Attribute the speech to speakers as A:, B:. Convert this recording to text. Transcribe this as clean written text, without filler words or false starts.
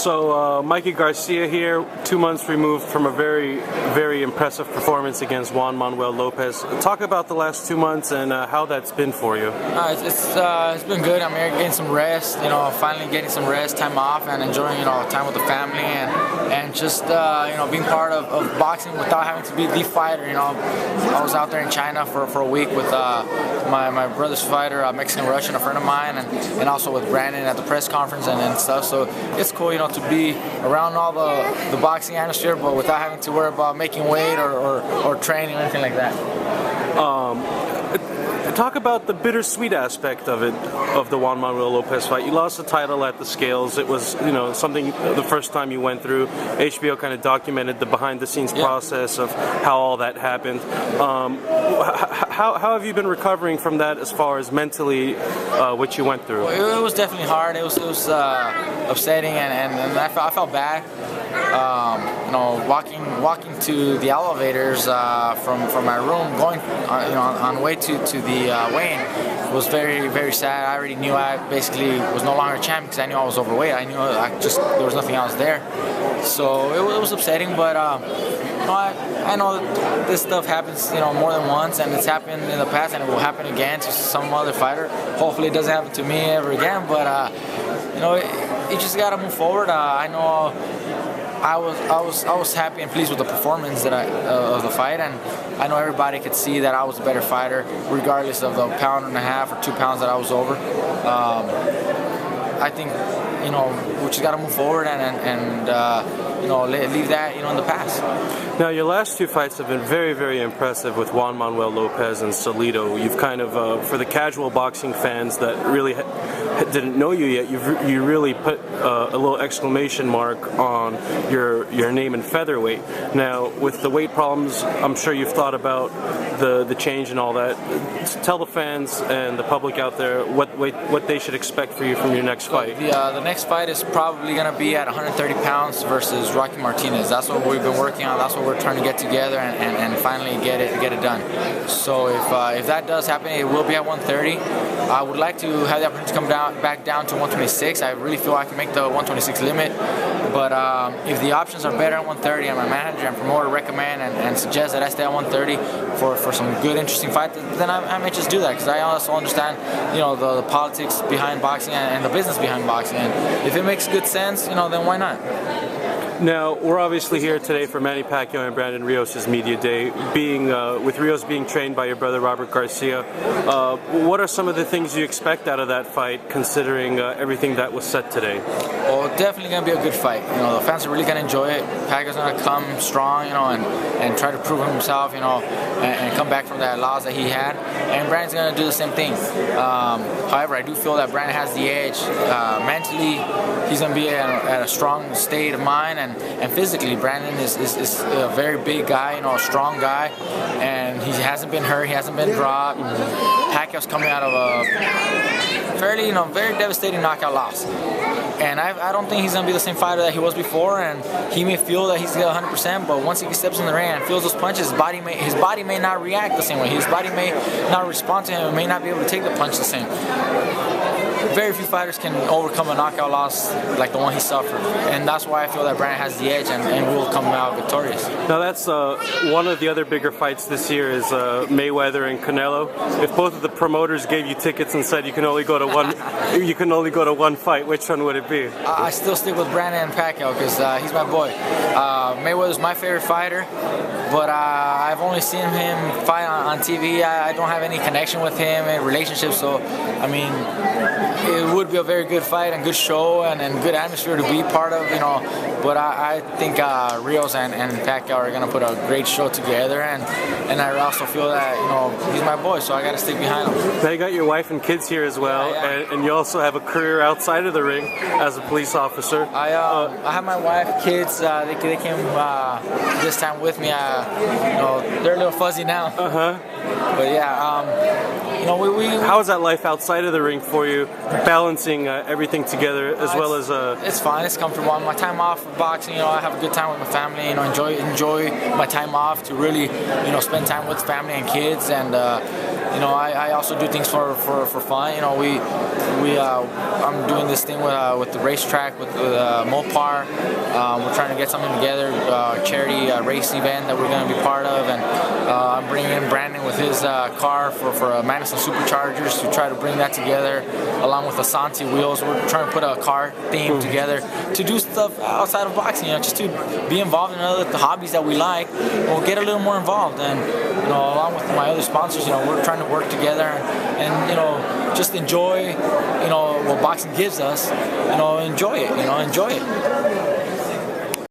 A: So Mikey Garcia here, 2 months removed from a very, very impressive performance against Juan Manuel Lopez. Talk about the last 2 months and how that's been for you.
B: It's been good. I'm here getting some rest, finally getting some rest, time off, and enjoying, time with the family and just, being part of boxing without having to be the fighter. I was out there in China for a week with my brother's fighter, a Mexican-Russian, a friend of mine, and also with Brandon at the press conference and stuff. So it's cool, to be around all the boxing atmosphere, but without having to worry about making weight or training or anything like that.
A: Talk about the bittersweet aspect of the Juan Manuel Lopez fight. You lost the title at the scales. It was, something the first time you went through. HBO kind of documented the behind-the-scenes process of how all that happened. How have you been recovering from that as far as mentally what you went through?
B: Well, it was definitely hard. It was upsetting, and I felt bad. Walking to the elevators from my room, going on the way to the weigh-in was very, very sad. I already knew I basically was no longer a champion because I knew I was overweight. I knew there was nothing else there. So it was upsetting, but I know this stuff happens more than once, and it's happened in the past, and it will happen again to some other fighter. Hopefully it doesn't happen to me ever again, but you just gotta move forward. I know I was happy and pleased with the performance of the fight, and I know everybody could see that I was a better fighter, regardless of the pound and a half or 2 pounds that I was over. I think we just got to move forward and leave that in the past.
A: Now, your last 2 fights have been very, very impressive with Juan Manuel Lopez and Salido. You've kind of, for the casual boxing fans that really didn't know you yet, you really put a little exclamation mark on your name in featherweight. Now, with the weight problems, I'm sure you've thought about the change and all that. Tell the fans and the public out there what they should expect for you from your next fight.
B: The next fight is probably going to be at 130 pounds versus Rocky Martinez. That's what we've been working on. That's what we're trying to get together and finally get it done. So if that does happen, it will be at 130. I would like to have the opportunity to come back down to 126. I really feel I can make the 126 limit. But if the options are better at 130 and my manager and promoter recommend and suggest that I stay at 130 for some good, interesting fight, then I may just do that, because I also understand the politics behind boxing and the business behind boxing. And if it makes good sense, then why not?
A: Now, we're obviously here today for Manny Pacquiao and Brandon Rios' media day, with Rios being trained by your brother Robert Garcia. What are some of the things you expect out of that fight, considering everything that was said today?
B: Well, definitely going to be a good fight. The fans are really going to enjoy it. Pacquiao's going to come strong, and try to prove himself, and come back from that loss that he had. And Brandon's going to do the same thing. However, I do feel that Brandon has the edge. Mentally, he's going to be at a strong state of mind, and physically, Brandon is a very big guy, a strong guy, and he hasn't been hurt, he hasn't been dropped. Pacquiao's coming out of a fairly, very devastating knockout loss. And I don't think he's going to be the same fighter that he was before, and he may feel that he's 100%, but once he steps in the ring and feels those punches, his body may not react the same way. His body may not respond to him, may not be able to take the punch the same. Very few fighters can overcome a knockout loss like the one he suffered, and that's why I feel that Brandon has the edge and will come out victorious.
A: Now, that's one of the other bigger fights this year is Mayweather and Canelo. If both of the promoters gave you tickets and said you can only go to one fight, which one would it be?
B: I still stick with Brandon and Pacquiao because he's my boy. Mayweather's my favorite fighter, but I've only seen him fight on TV. I don't have any connection with him and relationship, so I mean, it would be a very good fight and good show and good atmosphere to be part of, but I think Rios and Pacquiao are going to put a great show together, and I also feel that, he's my boy, so I got to stick behind him.
A: Now you got your wife and kids here as well, yeah. And you also have a career outside of the ring as a police officer.
B: I have my wife, kids, they came this time with me. They're a little fuzzy now. But yeah,
A: how is that life outside of the ring for you, balancing everything together as well as?
B: It's fine. It's comfortable. My time off for boxing, I have a good time with my family. Enjoy my time off to really, spend time with family and kids, and you know, I also do things for fun. You know, I'm doing this thing with the racetrack with Mopar. We're trying to get something together, charity race event that we're going to be part of, and I'm bringing in Brandon with his car for Madison Superchargers to try to bring that together, along with the Santi wheels. We're trying to put a car theme together to do stuff outside of boxing, you know, just to be involved in the hobbies that we like. We'll get a little more involved, and you know, along with my other sponsors, you know, we're trying to work together and you know, just enjoy, you know, what boxing gives us. You know, enjoy it. You know, enjoy it.